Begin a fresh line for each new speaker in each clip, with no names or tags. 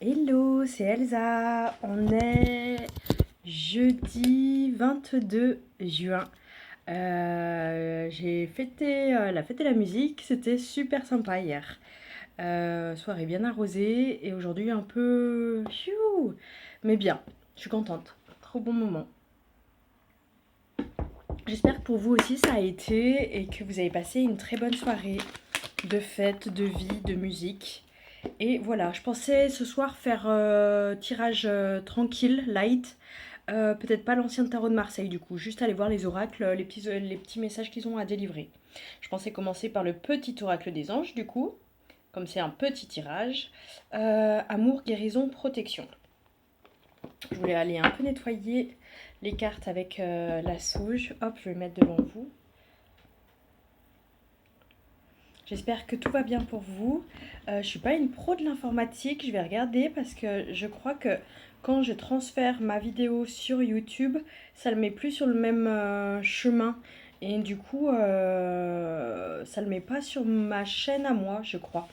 Hello, c'est Elsa. On est jeudi 22 juin. J'ai fêté la fête de la musique. C'était super sympa hier. Soirée bien arrosée et aujourd'hui un peu chiou, mais bien. Je suis contente. Trop bon moment. J'espère que pour vous aussi ça a été et que vous avez passé une très bonne soirée de fête, de vie, de musique. Et voilà, je pensais ce soir faire tirage tranquille, light. Peut-être pas l'ancien tarot de Marseille du coup, juste aller voir les oracles, les petits messages qu'ils ont à délivrer. Je pensais commencer par le petit oracle des anges du coup, comme c'est un petit tirage. Amour, guérison, protection. Je voulais aller un peu nettoyer les cartes avec la sauge. Hop, je vais le mettre devant vous. J'espère que tout va bien pour vous. Je ne suis pas une pro de l'informatique, je vais regarder parce que je crois que quand je transfère ma vidéo sur YouTube, ça ne le met plus sur le même chemin. Et du coup, ça ne le met pas sur ma chaîne à moi, je crois.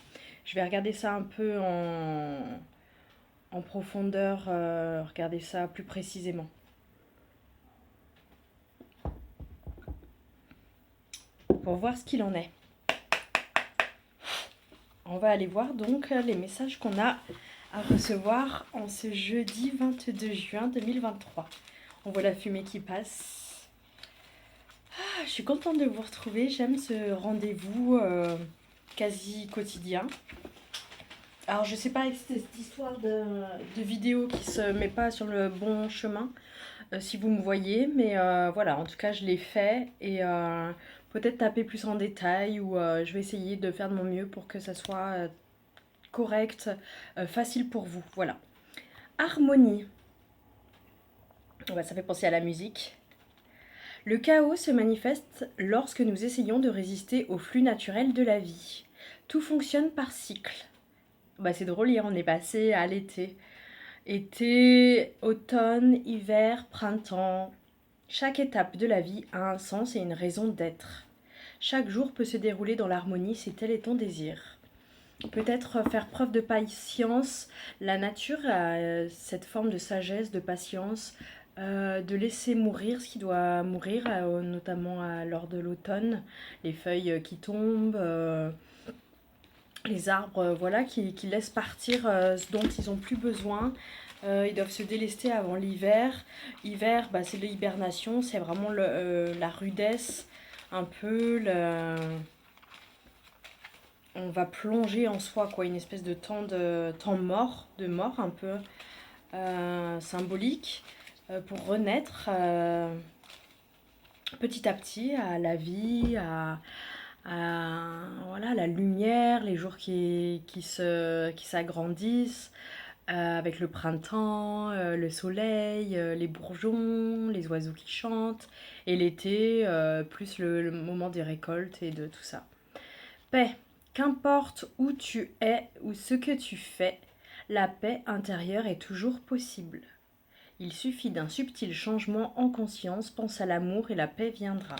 Je vais regarder ça un peu en profondeur, regarder ça plus précisément. Pour voir ce qu'il en est. On va aller voir donc les messages qu'on a à recevoir en ce jeudi 22 juin 2023. On voit la fumée qui passe. Je suis contente de vous retrouver. J'aime ce rendez-vous quasi quotidien. Alors je sais pas avec cette histoire de vidéo qui se met pas sur le bon chemin, si vous me voyez, mais voilà, en tout cas je l'ai fait et peut-être taper plus en détail ou je vais essayer de faire de mon mieux pour que ça soit correct, facile pour vous. Voilà. Harmonie. Ça fait penser à la musique. Le chaos se manifeste lorsque nous essayons de résister au flux naturel de la vie. Tout fonctionne par cycle. C'est drôle, hier on est passé à l'été. Été, automne, hiver, printemps. Chaque étape de la vie a un sens et une raison d'être. Chaque jour peut se dérouler dans l'harmonie si tel est ton désir. Peut-être faire preuve de patience. La nature a cette forme de sagesse, de patience, de laisser mourir ce qui doit mourir, notamment lors de l'automne, les feuilles qui tombent, les arbres voilà, qui laissent partir ce dont ils n'ont plus besoin. Ils doivent se délester avant l'hiver. Hiver, c'est l'hibernation, c'est vraiment la rudesse, un peu on va plonger en soi, quoi, une espèce de temps mort, de mort un peu symbolique, pour renaître petit à petit à la vie, voilà, la lumière, les jours qui s'agrandissent, avec le printemps, le soleil, les bourgeons, les oiseaux qui chantent, et l'été, plus le moment des récoltes et de tout ça. Paix. Qu'importe où tu es ou ce que tu fais, la paix intérieure est toujours possible. Il suffit d'un subtil changement en conscience, pense à l'amour et la paix viendra.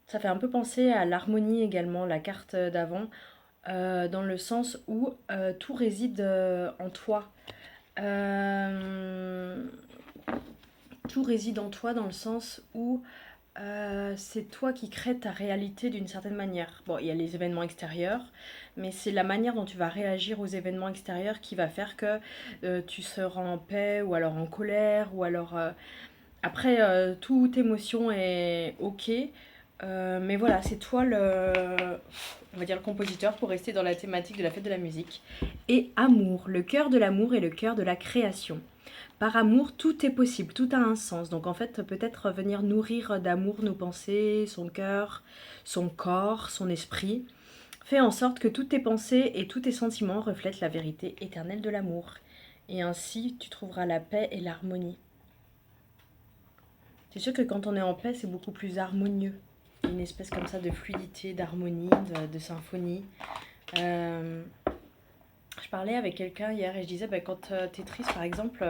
Ça fait un peu penser à l'harmonie également, la carte d'avant, dans le sens où tout réside en toi. Tout réside en toi dans le sens où c'est toi qui crées ta réalité d'une certaine manière. Bon, il y a les événements extérieurs, mais c'est la manière dont tu vas réagir aux événements extérieurs qui va faire que tu seras en paix ou alors en colère ou alors... Après, toute émotion est ok, mais voilà, c'est toi on va dire le compositeur pour rester dans la thématique de la fête de la musique. Et amour, le cœur de l'amour est le cœur de la création. Par amour, tout est possible, tout a un sens. Donc en fait, peut-être venir nourrir d'amour nos pensées, son cœur, son corps, son esprit. Fais en sorte que toutes tes pensées et tous tes sentiments reflètent la vérité éternelle de l'amour. Et ainsi, tu trouveras la paix et l'harmonie. C'est sûr que quand on est en paix, c'est beaucoup plus harmonieux. Une espèce comme ça de fluidité, d'harmonie, de symphonie. Je parlais avec quelqu'un hier et je disais, quand tu es triste, par exemple,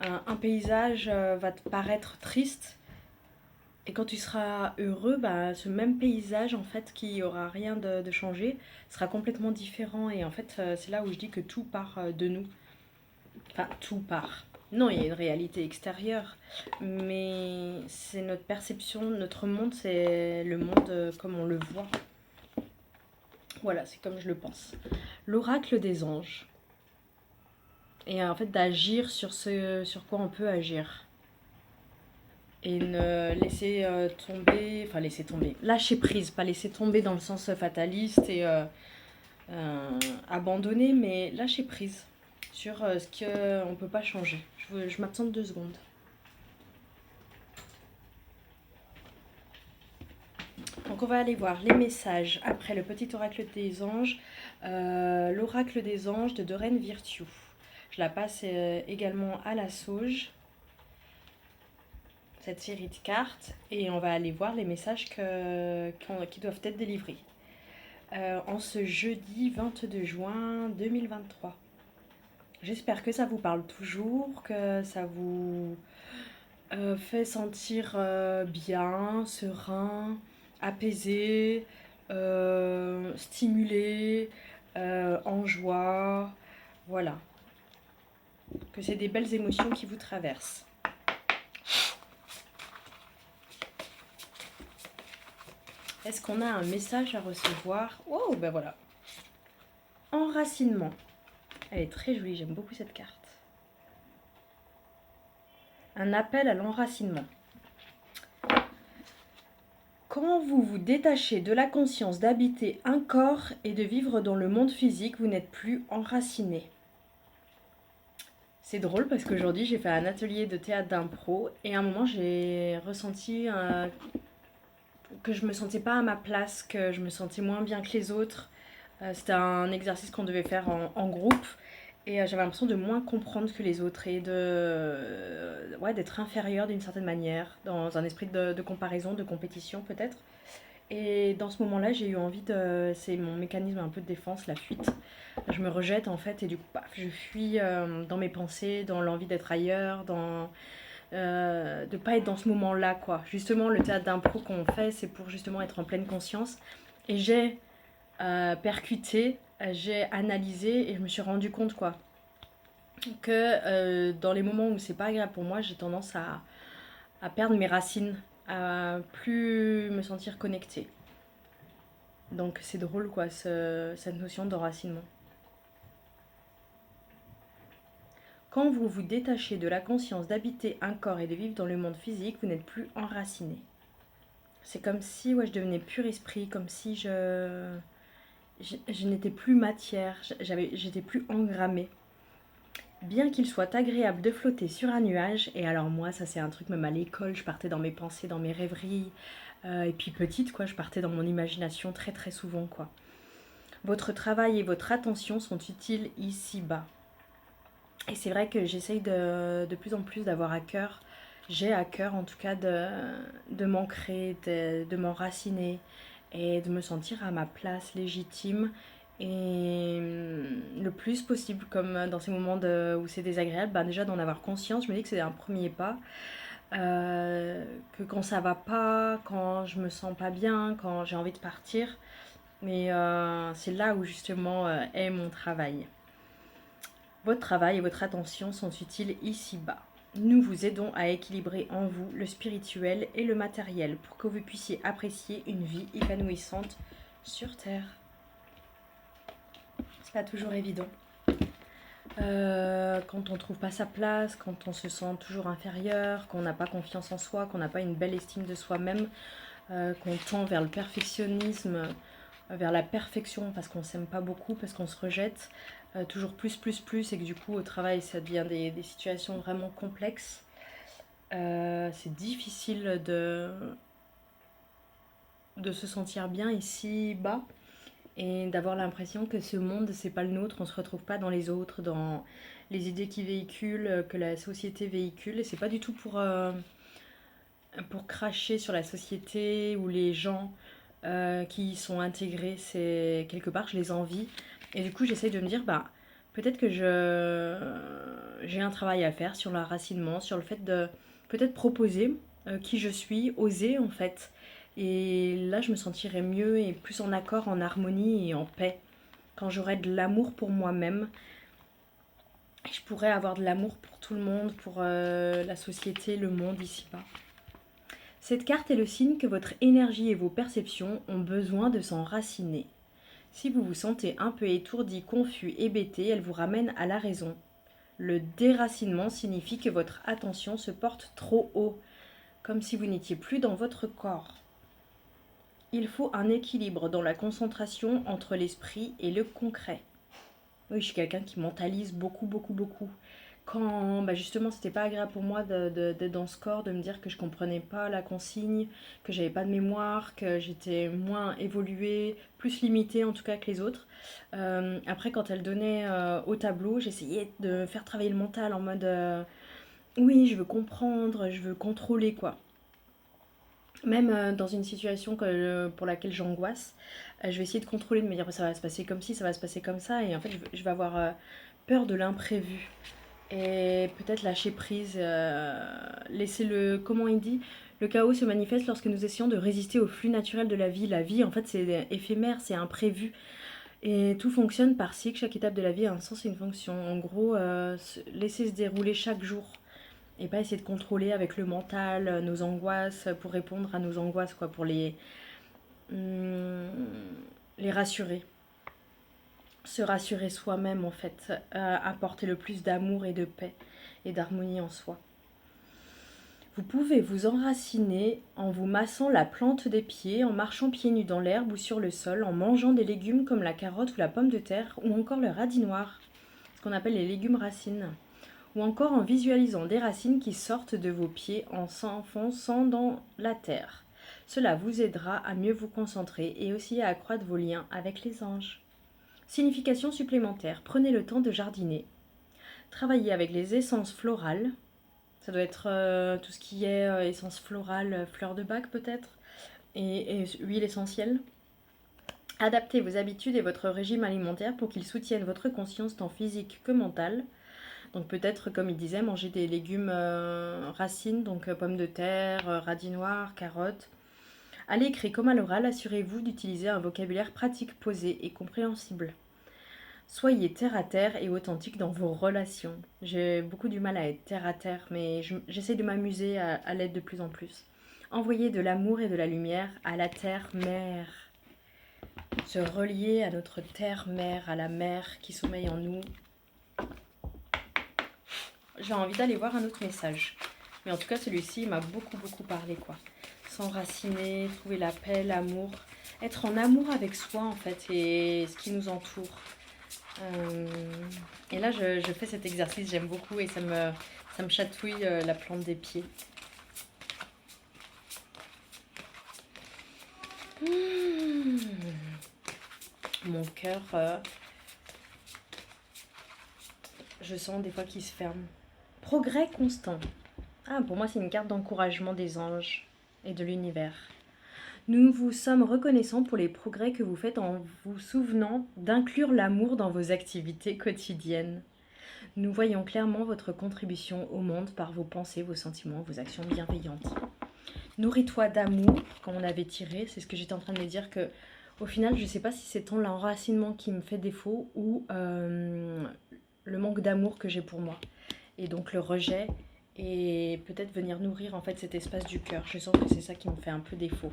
un paysage va te paraître triste, Et quand tu seras heureux, bah, ce même paysage, en fait, qui aura rien de changé, sera complètement différent. Et en fait, c'est là où je dis que tout part de nous. Enfin, tout part. Non, il y a une réalité extérieure, mais c'est notre perception, notre monde, c'est le monde comme on le voit. Voilà, c'est comme je le pense. L'oracle des anges. Et en fait, d'agir sur ce sur quoi on peut agir. Et ne laisser tomber, enfin laisser tomber, lâcher prise, pas laisser tomber dans le sens fataliste et abandonner, mais lâcher prise sur ce qu'on ne peut pas changer. Je m'absente 2 secondes. Donc on va aller voir les messages après le petit oracle des anges, l'oracle des anges de Doreen Virtue. Je la passe également à la sauge, cette série de cartes, et on va aller voir les messages qui doivent être délivrés. En ce jeudi 22 juin 2023. J'espère que ça vous parle toujours, que ça vous fait sentir bien, serein, apaisé, stimulé, en joie. Voilà. Que c'est des belles émotions qui vous traversent. Est-ce qu'on a un message à recevoir? Oh, ben voilà. Enracinement. Elle est très jolie, j'aime beaucoup cette carte. Un appel à l'enracinement. Quand vous vous détachez de la conscience d'habiter un corps et de vivre dans le monde physique, vous n'êtes plus enraciné. C'est drôle parce qu'aujourd'hui j'ai fait un atelier de théâtre d'impro et à un moment j'ai ressenti que je me sentais pas à ma place, que je me sentais moins bien que les autres. C'était un exercice qu'on devait faire en groupe et j'avais l'impression de moins comprendre que les autres et ouais, d'être inférieure d'une certaine manière, dans un esprit de comparaison, de compétition peut-être. Et dans ce moment-là, j'ai eu envie de... C'est mon mécanisme un peu de défense, la fuite. Je me rejette en fait et du coup, paf, je fuis dans mes pensées, dans l'envie d'être ailleurs, dans... de pas être dans ce moment-là, quoi. Justement, le théâtre d'impro qu'on fait, c'est pour justement être en pleine conscience. Et j'ai percuté, j'ai analysé et je me suis rendu compte, quoi, que dans les moments où c'est pas agréable pour moi, j'ai tendance à perdre mes racines, à plus me sentir connectée. Donc c'est drôle, quoi, cette notion d'enracinement. Quand vous vous détachez de la conscience d'habiter un corps et de vivre dans le monde physique, vous n'êtes plus enraciné. C'est comme si ouais, je devenais pur esprit, comme si je n'étais plus matière, j'étais plus engrammée. Bien qu'il soit agréable de flotter sur un nuage, et alors moi ça c'est un truc, même à l'école, je partais dans mes pensées, dans mes rêveries, et puis petite quoi, je partais dans mon imagination très très souvent quoi. Votre travail et votre attention sont utiles ici-bas. Et c'est vrai que j'essaye de plus en plus d'avoir à cœur, j'ai à cœur en tout cas de m'ancrer, de m'enraciner et de me sentir à ma place légitime et le plus possible, comme dans ces moments où c'est désagréable, bah déjà d'en avoir conscience. Je me dis que c'est un premier pas, que quand ça va pas, quand je me sens pas bien, quand j'ai envie de partir, mais c'est là où justement est mon travail. Votre travail et votre attention sont utiles ici-bas. Nous vous aidons à équilibrer en vous le spirituel et le matériel pour que vous puissiez apprécier une vie épanouissante sur Terre. C'est pas toujours évident. Quand on trouve pas sa place, quand on se sent toujours inférieur, qu'on n'a pas confiance en soi, qu'on n'a pas une belle estime de soi-même, qu'on tend vers le perfectionnisme, vers la perfection parce qu'on s'aime pas beaucoup, parce qu'on se rejette, toujours plus, et que du coup au travail ça devient des situations vraiment complexes. C'est difficile de se sentir bien ici-bas et d'avoir l'impression que ce monde c'est pas le nôtre, on se retrouve pas dans les autres, dans les idées qui véhiculent, que la société véhicule, et c'est pas du tout pour cracher sur la société ou les gens qui y sont intégrés, c'est quelque part je les envie et du coup j'essaye de me dire bah peut-être que j'ai un travail à faire sur l'enracinement, sur le fait de peut-être proposer qui je suis, oser en fait. Et là, je me sentirais mieux et plus en accord, en harmonie et en paix. Quand j'aurai de l'amour pour moi-même, je pourrais avoir de l'amour pour tout le monde, pour la société, le monde ici-bas. Cette carte est le signe que votre énergie et vos perceptions ont besoin de s'enraciner. Si vous vous sentez un peu étourdi, confus, hébété, elle vous ramène à la raison. Le déracinement signifie que votre attention se porte trop haut, comme si vous n'étiez plus dans votre corps. Il faut un équilibre dans la concentration entre l'esprit et le concret. Oui, je suis quelqu'un qui mentalise beaucoup, beaucoup, beaucoup. Quand justement c'était pas agréable pour moi d'être dans ce corps, de me dire que je comprenais pas la consigne, que j'avais pas de mémoire, que j'étais moins évoluée, plus limitée en tout cas que les autres. Après quand elle donnait au tableau, j'essayais de faire travailler le mental en mode oui je veux comprendre, je veux contrôler quoi. Même dans une situation pour laquelle j'angoisse, je vais essayer de contrôler, de me dire ça va se passer comme ci, ça va se passer comme ça, et en fait je vais avoir peur de l'imprévu. Et peut-être lâcher prise, laisser le... Comment il dit? Le chaos se manifeste lorsque nous essayons de résister au flux naturel de la vie. La vie, en fait, c'est éphémère, c'est imprévu. Et tout fonctionne par cycle, chaque étape de la vie a un sens et une fonction. En gros, laisser se dérouler chaque jour. Et pas essayer de contrôler avec le mental nos angoisses pour répondre à nos angoisses, quoi, pour les rassurer. Se rassurer soi-même en fait, apporter le plus d'amour et de paix et d'harmonie en soi. Vous pouvez vous enraciner en vous massant la plante des pieds, en marchant pieds nus dans l'herbe ou sur le sol, en mangeant des légumes comme la carotte ou la pomme de terre, ou encore le radis noir, ce qu'on appelle les légumes racines, ou encore en visualisant des racines qui sortent de vos pieds en s'enfonçant dans la terre. Cela vous aidera à mieux vous concentrer et aussi à accroître vos liens avec les anges. Signification supplémentaire, prenez le temps de jardiner. Travaillez avec les essences florales. Ça doit être tout ce qui est essence florale, fleurs de bac peut-être, et huile essentielle. Adaptez vos habitudes et votre régime alimentaire pour qu'ils soutiennent votre conscience tant physique que mentale. Donc peut-être, comme il disait, manger des légumes racines, donc pommes de terre, radis noirs, carottes. À l'écrit comme à l'oral, assurez-vous d'utiliser un vocabulaire pratique, posé et compréhensible. Soyez terre à terre et authentique dans vos relations. J'ai beaucoup du mal à être terre à terre, mais j'essaie de m'amuser à l'être de plus en plus. Envoyer de l'amour et de la lumière à la terre-mère. Se relier à notre terre-mère, à la mer qui sommeille en nous. J'ai envie d'aller voir un autre message. Mais en tout cas, celui-ci m'a beaucoup, beaucoup parlé, quoi. S'enraciner, trouver la paix, l'amour. Être en amour avec soi, en fait, et ce qui nous entoure. Et là, je fais cet exercice, j'aime beaucoup, et ça me chatouille la plante des pieds. Mon cœur, je sens des fois qu'il se ferme. Progrès constant. Ah, pour moi, c'est une carte d'encouragement des anges et de l'univers. Nous vous sommes reconnaissants pour les progrès que vous faites en vous souvenant d'inclure l'amour dans vos activités quotidiennes. Nous voyons clairement votre contribution au monde par vos pensées, vos sentiments, vos actions bienveillantes. Nourris-toi d'amour, comme on avait tiré, c'est ce que j'étais en train de me dire que au final, je ne sais pas si c'est tant l'enracinement qui me fait défaut ou le manque d'amour que j'ai pour moi. Et donc le rejet et peut-être venir nourrir en fait cet espace du cœur. Je sens que c'est ça qui me fait un peu défaut.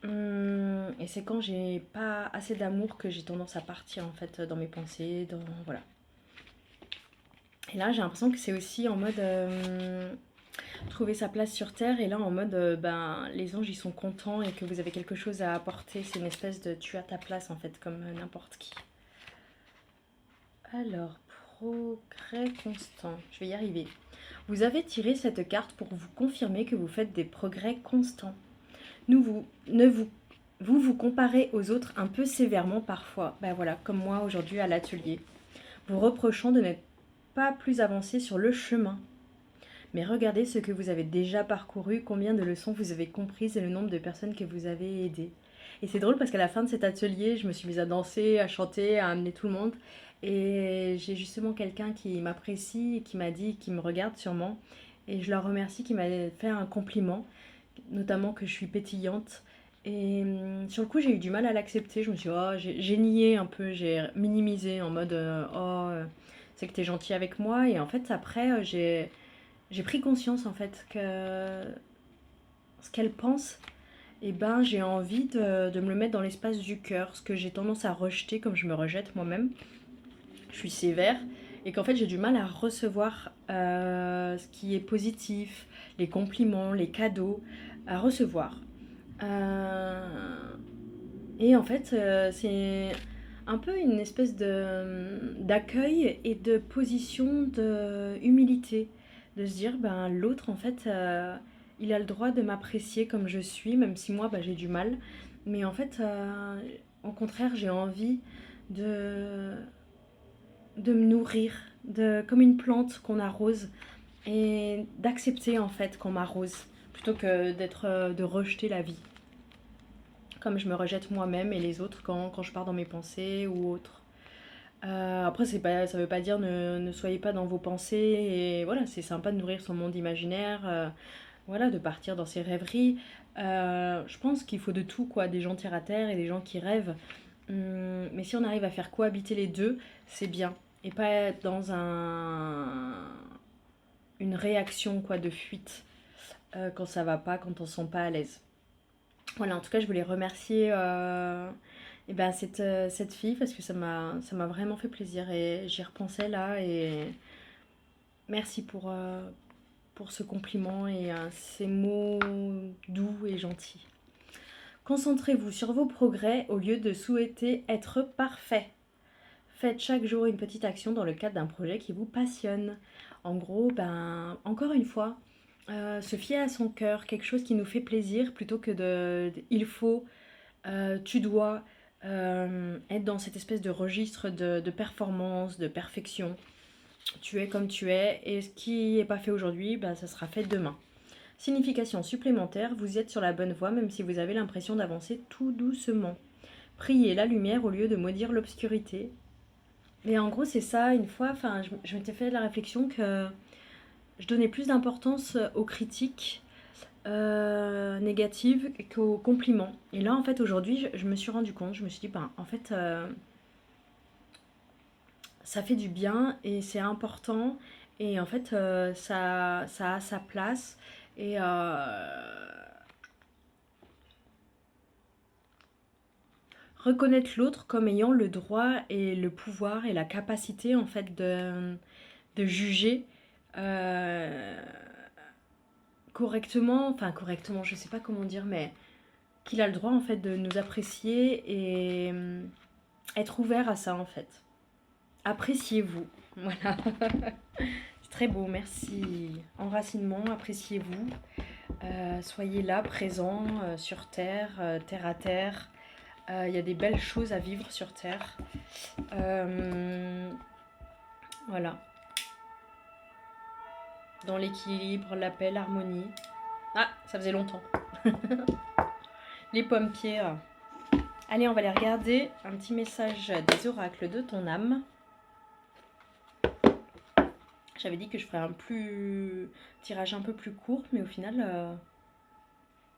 Et c'est quand j'ai pas assez d'amour que j'ai tendance à partir en fait dans mes pensées, voilà. Et là j'ai l'impression que c'est aussi en mode trouver sa place sur terre, et là en mode les anges ils sont contents et que vous avez quelque chose à apporter. C'est une espèce de tu as ta place en fait comme n'importe qui. Alors, progrès constant, je vais y arriver. Vous avez tiré cette carte pour vous confirmer que vous faites des progrès constants. Vous vous comparez aux autres un peu sévèrement parfois, voilà, comme moi aujourd'hui à l'atelier, vous reprochant de n'être pas plus avancé sur le chemin. Mais regardez ce que vous avez déjà parcouru, combien de leçons vous avez comprises et le nombre de personnes que vous avez aidées. Et c'est drôle parce qu'à la fin de cet atelier, je me suis mise à danser, à chanter, à amener tout le monde. Et j'ai justement quelqu'un qui m'apprécie, qui m'a dit, qui me regarde sûrement, Et je leur remercie qu'ils m'avaient fait un compliment, notamment que je suis pétillante. Et sur le coup, j'ai eu du mal à l'accepter. Je me suis dit, oh, j'ai nié un peu, j'ai minimisé en mode, oh, c'est que t'es gentil avec moi. Et en fait, après, j'ai pris conscience en fait que ce qu'elle pense, et ben, j'ai envie de me le mettre dans l'espace du cœur, ce que j'ai tendance à rejeter comme je me rejette moi-même. Je suis sévère et qu'en fait j'ai du mal à recevoir ce qui est positif, les compliments, les cadeaux, à recevoir. Euh, et en fait, c'est un peu une espèce d'accueil et de position de humilité, de se dire ben l'autre en fait il a le droit de m'apprécier comme je suis, même si moi ben, j'ai du mal. Mais en fait, au contraire, j'ai envie de de me nourrir, comme une plante qu'on arrose, et d'accepter en fait qu'on m'arrose, plutôt que de rejeter la vie, comme je me rejette moi-même et les autres quand je pars dans mes pensées ou autres. Après, ça veut pas dire ne soyez pas dans vos pensées, et voilà, c'est sympa de nourrir son monde imaginaire, voilà, de partir dans ses rêveries. Je pense qu'il faut de tout, quoi, des gens terre à terre et des gens qui rêvent. Mais si on arrive à faire cohabiter les deux, c'est bien. Et pas être dans une réaction, quoi, de fuite quand ça va pas, quand on se sent pas à l'aise. Voilà, en tout cas, je voulais remercier eh ben, cette fille parce que ça m'a vraiment fait plaisir et j'y repensais là et merci pour ce compliment et ces mots doux et gentils. Concentrez-vous sur vos progrès au lieu de souhaiter être parfait. Faites chaque jour une petite action dans le cadre d'un projet qui vous passionne. En gros, ben, encore une fois, se fier à son cœur, quelque chose qui nous fait plaisir plutôt que il faut, tu dois être dans cette espèce de registre de performance, de perfection. Tu es comme tu es et ce qui n'est pas fait aujourd'hui, ben, ça sera fait demain. Signification supplémentaire, vous êtes sur la bonne voie même si vous avez l'impression d'avancer tout doucement. Priez la lumière au lieu de maudire l'obscurité. Mais en gros, c'est ça, une fois, enfin, je m'étais fait la réflexion que je donnais plus d'importance aux critiques négatives qu'aux compliments. Et là, en fait, aujourd'hui, je me suis rendu compte, je me suis dit, ben, en fait, ça fait du bien et c'est important. Et en fait, ça a sa place. Et reconnaître l'autre comme ayant le droit et le pouvoir et la capacité, en fait, de juger euh, correctement, enfin correctement, je sais pas comment dire, mais qu'il a le droit en fait de nous apprécier et être ouvert à ça en fait. Appréciez-vous, voilà. C'est très beau, merci. Enracinement, appréciez-vous. Soyez là, présent, sur Terre, terre à terre. Il y a des belles choses à vivre sur Terre. Voilà. Dans l'équilibre, la paix, l'harmonie. Ah, ça faisait longtemps. Les pommes-pierres. Allez, on va les regarder. Un petit message des oracles de ton âme. J'avais dit que je ferais tirage un peu plus court, mais au final,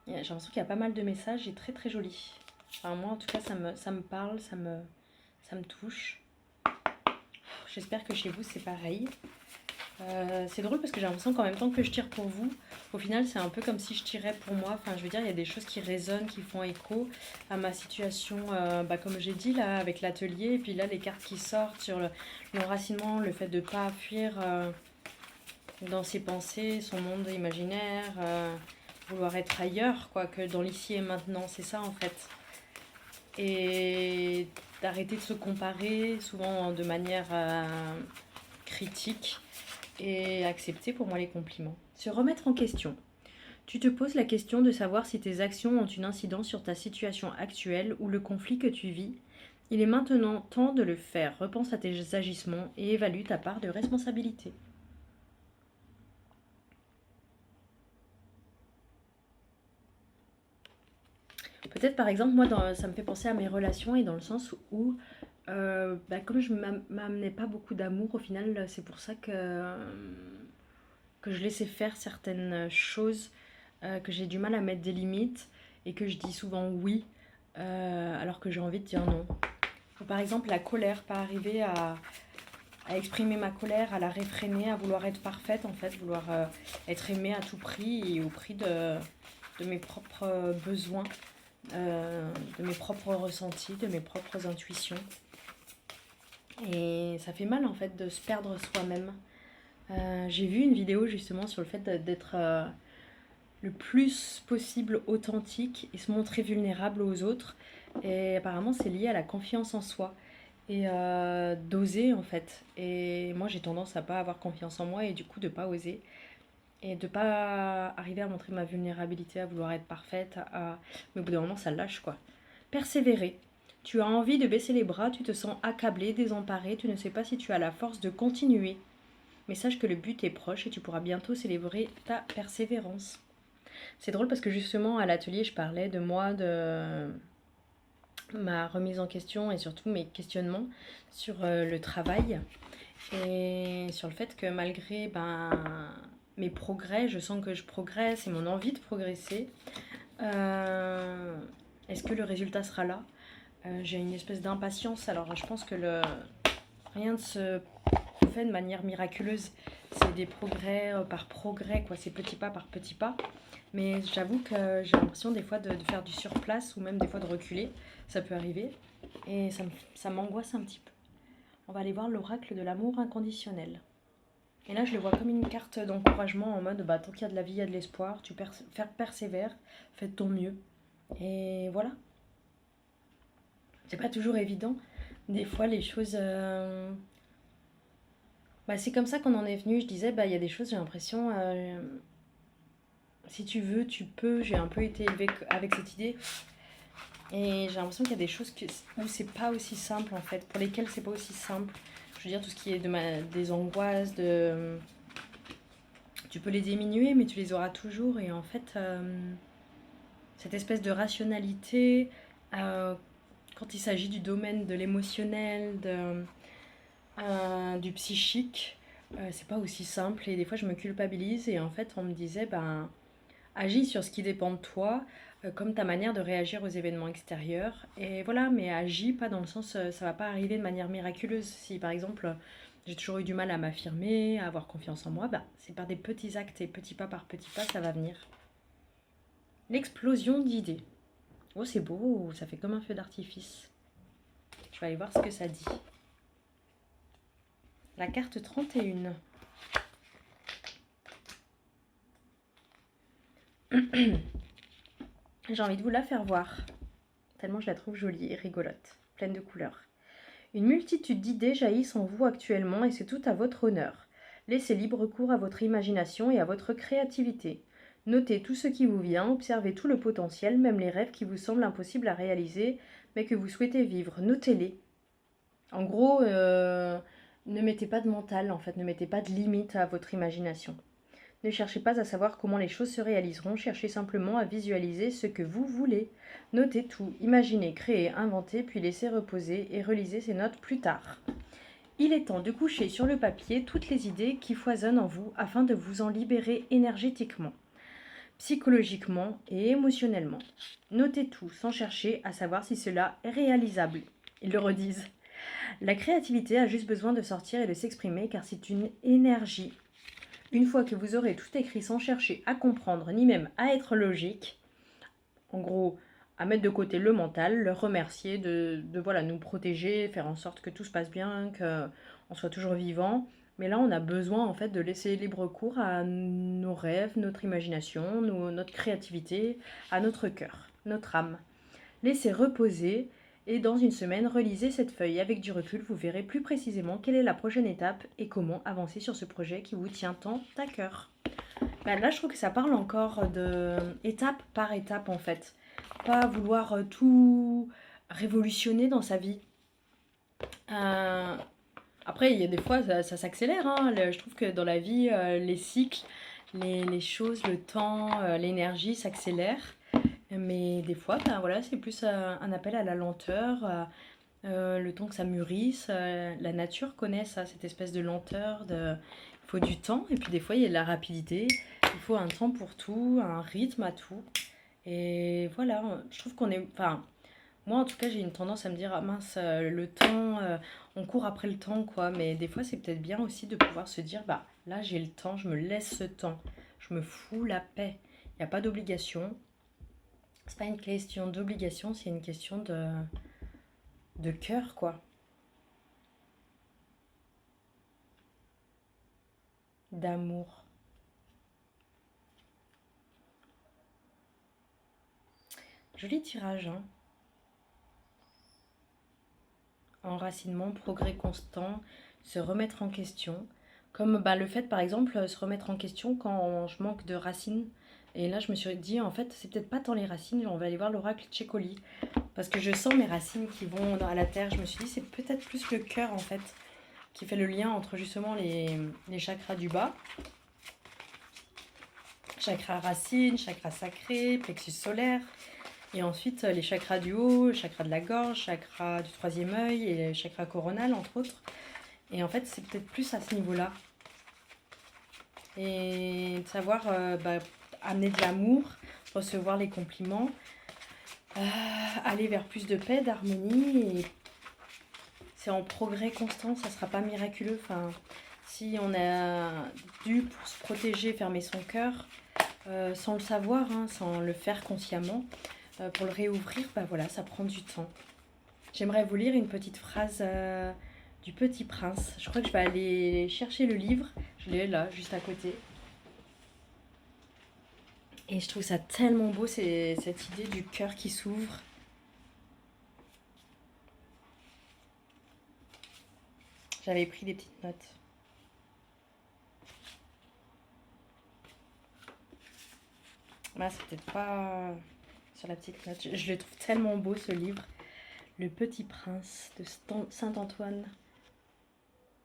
j'ai l'impression qu'il y a pas mal de messages et très très jolis. Enfin, moi, en tout cas, ça me parle, ça me touche. J'espère que chez vous, c'est pareil. C'est drôle parce que j'ai l'impression qu'en même temps que je tire pour vous, au final c'est un peu comme si je tirais pour moi. Enfin, je veux dire, il y a des choses qui résonnent, qui font écho à ma situation, comme j'ai dit là, avec l'atelier. Et puis là, les cartes qui sortent sur l'enracinement, le fait de ne pas fuir dans ses pensées, son monde imaginaire, vouloir être ailleurs, quoi, que dans l'ici et maintenant. C'est ça en fait. Et d'arrêter de se comparer, souvent de manière critique et accepter pour moi les compliments. Se remettre en question. Tu te poses la question de savoir si tes actions ont une incidence sur ta situation actuelle ou le conflit que tu vis. Il est maintenant temps de le faire. Repense à tes agissements et évalue ta part de responsabilité. Peut-être par exemple, moi, ça me fait penser à mes relations et dans le sens où, comme je m'amenais pas beaucoup d'amour, au final, c'est pour ça que que je laissais faire certaines choses, que j'ai du mal à mettre des limites et que je dis souvent oui, alors que j'ai envie de dire non. Par exemple, la colère, pas arriver à exprimer ma colère, à la réfréner, à vouloir être parfaite en fait, vouloir être aimée à tout prix et au prix de mes propres besoins, de mes propres ressentis, de mes propres intuitions. Et ça fait mal en fait de se perdre soi-même. J'ai vu une vidéo justement sur le fait d'être le plus possible authentique et se montrer vulnérable aux autres. Et apparemment c'est lié à la confiance en soi et d'oser en fait. Et moi j'ai tendance à pas avoir confiance en moi et du coup de pas oser et de pas arriver à montrer ma vulnérabilité, à vouloir être parfaite, mais au bout d'un moment ça lâche quoi. Persévérer. Tu as envie de baisser les bras, tu te sens accablé, désemparé, tu ne sais pas si tu as la force de continuer. Mais sache que le but est proche et tu pourras bientôt célébrer ta persévérance. C'est drôle parce que justement à l'atelier je parlais de moi, de ma remise en question et surtout mes questionnements sur le travail et sur le fait que malgré mes progrès, je sens que je progresse et mon envie de progresser, est-ce que le résultat sera là? J'ai une espèce d'impatience, alors je pense que rien ne se fait de manière miraculeuse, c'est des progrès par progrès, quoi. C'est petit pas par petit pas. Mais j'avoue que j'ai l'impression des fois de faire du surplace ou même des fois de reculer. Ça peut arriver. Et ça m'angoisse un petit peu. On va aller voir l'oracle de l'amour inconditionnel. Et là, je le vois comme une carte d'encouragement en mode tant qu'il y a de la vie, il y a de l'espoir. Tu persévères, fais de ton mieux. Et voilà. C'est pas toujours évident. Des fois, les choses. C'est comme ça qu'on en est venu. Je disais, il y a des choses, j'ai l'impression. Si tu veux, tu peux. J'ai un peu été élevée avec cette idée. Et j'ai l'impression qu'il y a des choses où c'est pas aussi simple en fait, pour lesquelles c'est pas aussi simple. Je veux dire, tout ce qui est des angoisses, tu peux les diminuer, mais tu les auras toujours. Et en fait, cette espèce de rationalité, quand il s'agit du domaine de l'émotionnel, du psychique, c'est pas aussi simple. Et des fois, je me culpabilise. Et en fait, on me disait, agis sur ce qui dépend de toi, comme ta manière de réagir aux événements extérieurs. Et voilà, mais agis pas dans le sens, ça va pas arriver de manière miraculeuse. Si par exemple, j'ai toujours eu du mal à m'affirmer, à avoir confiance en moi, c'est par des petits actes et petit pas par petit pas, ça va venir. L'explosion d'idées. Oh, c'est beau, ça fait comme un feu d'artifice. Je vais aller voir ce que ça dit. La carte 31. J'ai envie de vous la faire voir, tellement je la trouve jolie et rigolote, pleine de couleurs. Une multitude d'idées jaillissent en vous actuellement et c'est tout à votre honneur. Laissez libre cours à votre imagination et à votre créativité. Notez tout ce qui vous vient, observez tout le potentiel, même les rêves qui vous semblent impossibles à réaliser, mais que vous souhaitez vivre. Notez-les. En gros, ne mettez pas de mental, en fait, ne mettez pas de limite à votre imagination. Ne cherchez pas à savoir comment les choses se réaliseront, cherchez simplement à visualiser ce que vous voulez. Notez tout, imaginez, créez, inventez, puis laissez reposer et relisez ces notes plus tard. Il est temps de coucher sur le papier toutes les idées qui foisonnent en vous afin de vous en libérer énergétiquement, psychologiquement et émotionnellement. Notez tout sans chercher à savoir si cela est réalisable. Ils le redisent. La créativité a juste besoin de sortir et de s'exprimer car c'est une énergie. Une fois que vous aurez tout écrit sans chercher à comprendre ni même à être logique, en gros, à mettre de côté le mental, le remercier de nous protéger, faire en sorte que tout se passe bien, qu'on soit toujours vivant. Mais là, on a besoin en fait de laisser libre cours à nos rêves, notre imagination, notre créativité, à notre cœur, notre âme. Laissez reposer et dans une semaine, relisez cette feuille. Avec du recul, vous verrez plus précisément quelle est la prochaine étape et comment avancer sur ce projet qui vous tient tant à cœur. Là, je trouve que ça parle encore de étape par étape en fait. Pas vouloir tout révolutionner dans sa vie. Après, il y a des fois, ça s'accélère. Je trouve que dans la vie, les cycles, les choses, le temps, l'énergie s'accélèrent. Mais des fois, c'est plus un appel à la lenteur, le temps que ça mûrisse. La nature connaît ça, cette espèce de lenteur, il faut du temps, et puis des fois il y a de la rapidité, il faut un temps pour tout, un rythme à tout. Et voilà, je trouve qu'on est... Enfin, moi en tout cas j'ai une tendance à me dire, ah mince, le temps, on court après le temps, quoi. Mais des fois c'est peut-être bien aussi de pouvoir se dire, bah là j'ai le temps, je me laisse ce temps, je me fous la paix. Il n'y a pas d'obligation. C'est pas une question d'obligation, c'est une question de cœur, quoi. D'amour. Joli tirage, hein. Enracinement, progrès constant, se remettre en question. Comme bah, le fait, par exemple, se remettre en question quand je manque de racines. Et là, je me suis dit, en fait, c'est peut-être pas tant les racines, on va aller voir l'oracle Tchécoli. Parce que je sens mes racines qui vont à la terre. Je me suis dit, c'est peut-être plus le cœur, en fait, qui fait le lien entre justement les chakras du bas. Chakra racine, chakra sacré, plexus solaire. Et ensuite, les chakras du haut, le chakra de la gorge, chakra du troisième œil et le chakra coronal, entre autres. Et en fait, c'est peut-être plus à ce niveau-là. Et de savoir bah, amener de l'amour, recevoir les compliments, aller vers plus de paix, d'harmonie. Et c'est en progrès constant, ça ne sera pas miraculeux. Enfin, si on a dû, pour se protéger, fermer son cœur, sans le savoir, hein, sans le faire consciemment, pour le réouvrir, bah voilà, ça prend du temps. J'aimerais vous lire une petite phrase du Petit Prince. Je crois que je vais aller chercher le livre. Je l'ai là, juste à côté. Et je trouve ça tellement beau, c'est cette idée du cœur qui s'ouvre. J'avais pris des petites notes. Là, c'est peut-être pas sur la petite note. Je le trouve tellement beau, ce livre. Le Petit Prince de Saint-Antoine.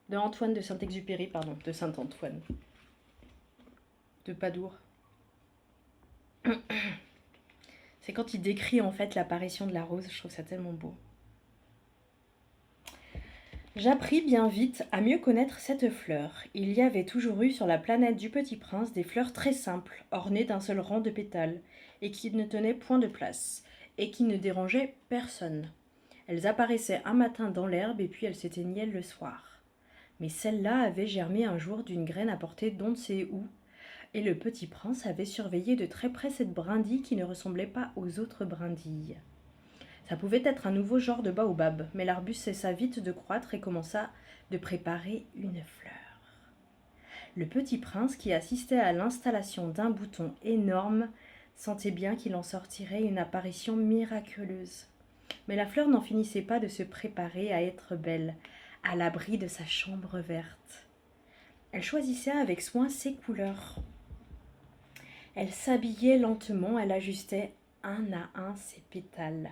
De Antoine de Saint-Exupéry, pardon. De Saint-Antoine. De Padour. C'est quand il décrit en fait l'apparition de la rose. Je trouve ça tellement beau. J'appris bien vite à mieux connaître cette fleur. Il y avait toujours eu sur la planète du Petit Prince des fleurs très simples, ornées d'un seul rang de pétales, et qui ne tenaient point de place, et qui ne dérangeaient personne. Elles apparaissaient un matin dans l'herbe et puis elles s'éteignaient le soir. Mais celle-là avait germé un jour d'une graine apportée d'on ne sait où, et le Petit Prince avait surveillé de très près cette brindille qui ne ressemblait pas aux autres brindilles. Ça pouvait être un nouveau genre de baobab, mais l'arbuste cessa vite de croître et commença de préparer une fleur. Le Petit Prince, qui assistait à l'installation d'un bouton énorme, sentait bien qu'il en sortirait une apparition miraculeuse. Mais la fleur n'en finissait pas de se préparer à être belle, à l'abri de sa chambre verte. Elle choisissait avec soin ses couleurs. Elle s'habillait lentement, elle ajustait un à un ses pétales.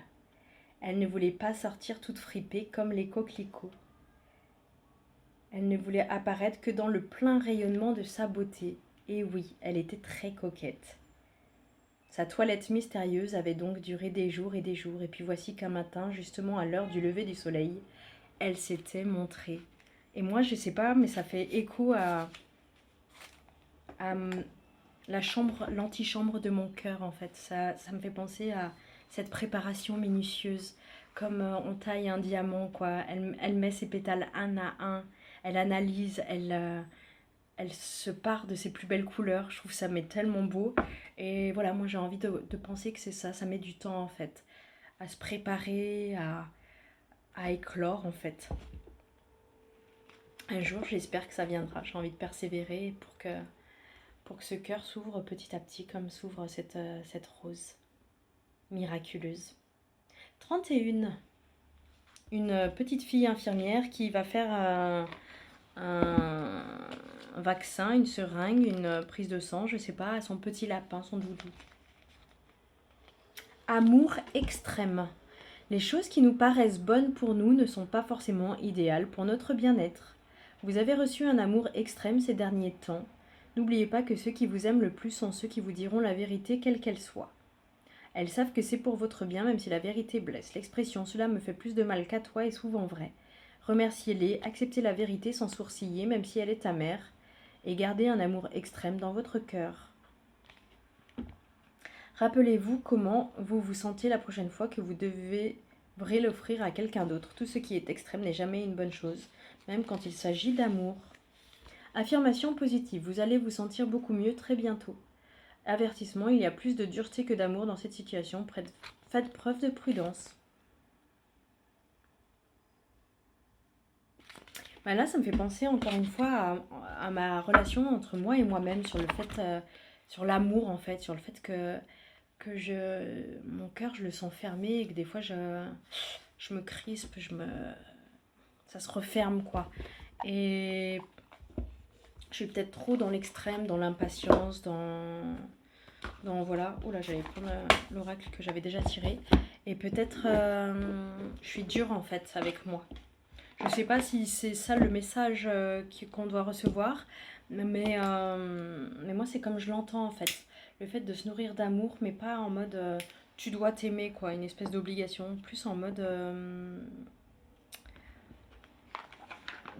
Elle ne voulait pas sortir toute fripée comme les coquelicots. Elle ne voulait apparaître que dans le plein rayonnement de sa beauté. Et oui, elle était très coquette. Sa toilette mystérieuse avait donc duré des jours, et puis voici qu'un matin, justement à l'heure du lever du soleil, elle s'était montrée. Et moi, je sais pas, mais ça fait écho à la chambre, l'antichambre de mon cœur, en fait. Ça me fait penser à cette préparation minutieuse, comme on taille un diamant, quoi. Elle met ses pétales un à un, elle analyse, elle se part de ses plus belles couleurs. Je trouve ça met tellement beau. Et voilà, moi j'ai envie de penser que c'est ça. Ça met du temps, en fait, à se préparer, à éclore, en fait. Un jour, j'espère que ça viendra. J'ai envie de persévérer pour que ce cœur s'ouvre petit à petit, comme s'ouvre cette rose miraculeuse. 31. Une petite fille infirmière qui va faire un vaccin, une seringue, une prise de sang, je sais pas, à son petit lapin, son doudou. Amour extrême. Les choses qui nous paraissent bonnes pour nous ne sont pas forcément idéales pour notre bien-être. Vous avez reçu un amour extrême ces derniers temps. N'oubliez pas que ceux qui vous aiment le plus sont ceux qui vous diront la vérité quelle qu'elle soit. Elles savent que c'est pour votre bien, même si la vérité blesse. L'expression « cela me fait plus de mal qu'à toi » est souvent vraie. Remerciez-les, acceptez la vérité sans sourciller, même si elle est amère, et gardez un amour extrême dans votre cœur. Rappelez-vous comment vous vous sentez la prochaine fois que vous devrez l'offrir à quelqu'un d'autre. Tout ce qui est extrême n'est jamais une bonne chose, même quand il s'agit d'amour. Affirmation positive, vous allez vous sentir beaucoup mieux très bientôt. Avertissement, il y a plus de dureté que d'amour dans cette situation, faites preuve de prudence. Bah là, ça me fait penser encore une fois à ma relation entre moi et moi-même, sur le fait, sur l'amour en fait, sur le fait que mon cœur, je le sens fermé et que des fois, je me crispe, ça se referme quoi. Et je suis peut-être trop dans l'extrême, dans l'impatience, dans voilà. Oula, j'allais prendre l'oracle que j'avais déjà tiré. Et peut-être je suis dure en fait avec moi. Je ne sais pas si c'est ça le message qu'on doit recevoir, mais moi c'est comme je l'entends en fait. Le fait de se nourrir d'amour, mais pas en mode tu dois t'aimer quoi, une espèce d'obligation, plus en mode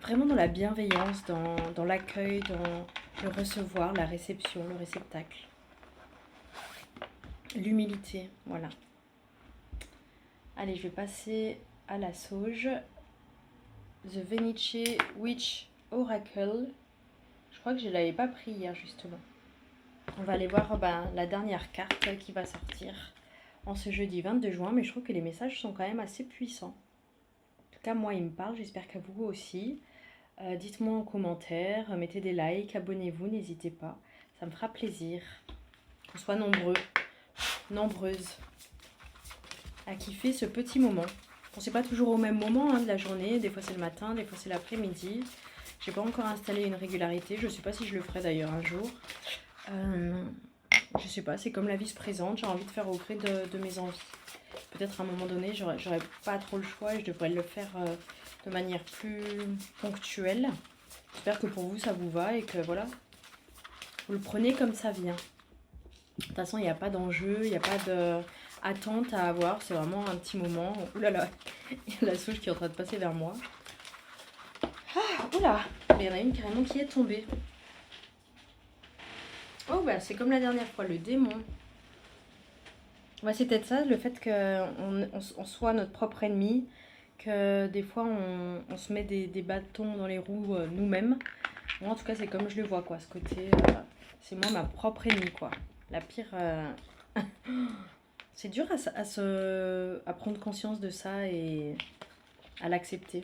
vraiment dans la bienveillance, dans l'accueil, dans le recevoir, la réception, le réceptacle. L'humilité, voilà. Allez, je vais passer à la sauge. The Venice Witch Oracle. Je crois que je ne l'avais pas pris hier justement. On va aller voir la dernière carte qui va sortir en ce jeudi 22 juin. Mais je trouve que les messages sont quand même assez puissants. En tout cas, moi, ils me parlent. J'espère qu'à vous aussi. Dites-moi en commentaire. Mettez des likes. Abonnez-vous. N'hésitez pas. Ça me fera plaisir. Qu'on soit nombreuses à kiffer ce petit moment. Bon, c'est pas toujours au même moment de la journée. Des fois, c'est le matin. Des fois, c'est l'après-midi. J'ai pas encore installé une régularité. Je sais pas si je le ferai d'ailleurs un jour. Je sais pas, c'est comme la vie se présente. J'ai envie de faire au gré de mes envies. Peut-être à un moment donné, j'aurais pas trop le choix et je devrais le faire de manière plus ponctuelle. J'espère que pour vous, ça vous va et que voilà, vous le prenez comme ça vient. De toute façon, il n'y a pas d'enjeu, il n'y a pas d'attente à avoir. C'est vraiment un petit moment. Ouh là là, il y a la souche qui est en train de passer vers moi. Ah, oula, il y en a une carrément qui est tombée. Oh bah c'est comme la dernière fois, le démon. Ouais, c'est peut-être ça, le fait qu'on soit notre propre ennemi, que des fois on se met des bâtons dans les roues nous-mêmes. Moi en tout cas c'est comme je le vois quoi, ce côté, c'est moi ma propre ennemie quoi. La pire... c'est dur à prendre conscience de ça et à l'accepter.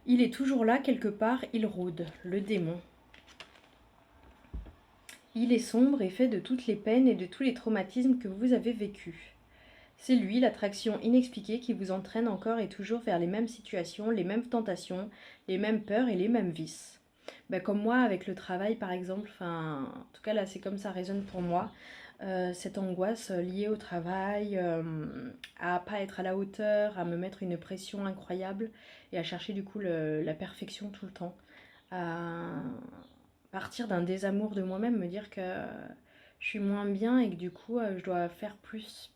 Il est toujours là quelque part, il rôde, le démon. Il est sombre et fait de toutes les peines et de tous les traumatismes que vous avez vécus. C'est lui, l'attraction inexpliquée qui vous entraîne encore et toujours vers les mêmes situations, les mêmes tentations, les mêmes peurs et les mêmes vices. Comme moi avec le travail par exemple, en tout cas là c'est comme ça résonne pour moi, cette angoisse liée au travail, à pas être à la hauteur, à me mettre une pression incroyable et à chercher du coup la perfection tout le temps, à partir d'un désamour de moi-même, me dire que je suis moins bien et que du coup je dois faire plus.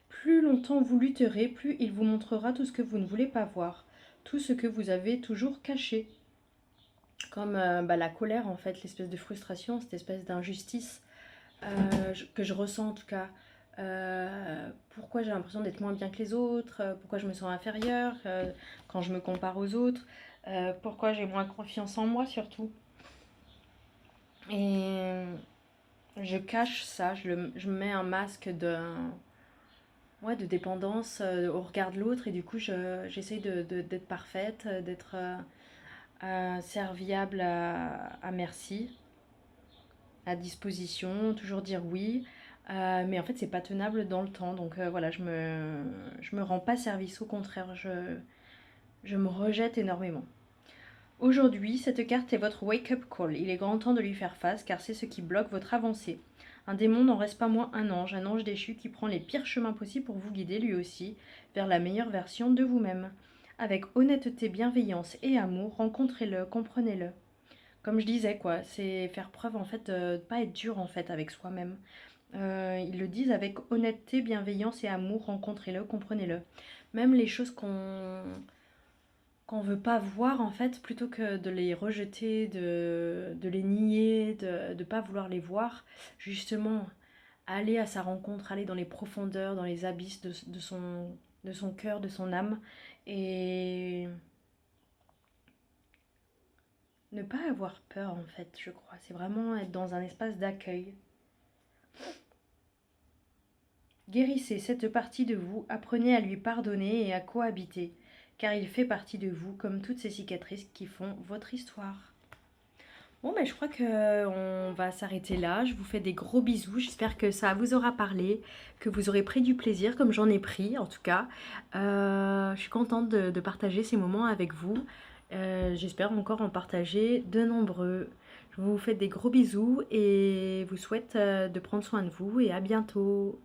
Plus longtemps vous lutterez, plus il vous montrera tout ce que vous ne voulez pas voir, tout ce que vous avez toujours caché. Comme la colère en fait, l'espèce de frustration, cette espèce d'injustice que je ressens en tout cas. Pourquoi j'ai l'impression d'être moins bien que les autres, pourquoi je me sens inférieure quand je me compare aux autres, pourquoi j'ai moins confiance en moi surtout. Et je cache ça, je me mets un masque de dépendance au regard de l'autre et du coup j'essaye d'être parfaite, d'être serviable à merci, à disposition, toujours dire oui. Mais en fait c'est pas tenable dans le temps, donc voilà, je me rends pas service, au contraire je me rejette énormément. Aujourd'hui, cette carte est votre wake-up call. Il est grand temps de lui faire face car c'est ce qui bloque votre avancée. Un démon n'en reste pas moins un ange déchu qui prend les pires chemins possibles pour vous guider lui aussi vers la meilleure version de vous-même. Avec honnêteté, bienveillance et amour, rencontrez-le, comprenez-le. Comme je disais quoi, c'est faire preuve en fait de ne pas être dur en fait avec soi-même. Ils le disent avec honnêteté, bienveillance et amour, rencontrez-le, comprenez-le. Même les choses qu'on veut pas voir, en fait, plutôt que de les rejeter, de les nier, de ne pas vouloir les voir, justement, aller à sa rencontre, aller dans les profondeurs, dans les abysses de son cœur, de son âme, et ne pas avoir peur, en fait, je crois. C'est vraiment être dans un espace d'accueil. Guérissez cette partie de vous, apprenez à lui pardonner et à cohabiter, car il fait partie de vous comme toutes ces cicatrices qui font votre histoire. Bon, ben, je crois qu'on va s'arrêter là. Je vous fais des gros bisous. J'espère que ça vous aura parlé, que vous aurez pris du plaisir, comme j'en ai pris en tout cas. Je suis contente de partager ces moments avec vous. J'espère encore en partager de nombreux. Je vous fais des gros bisous et vous souhaite de prendre soin de vous et à bientôt.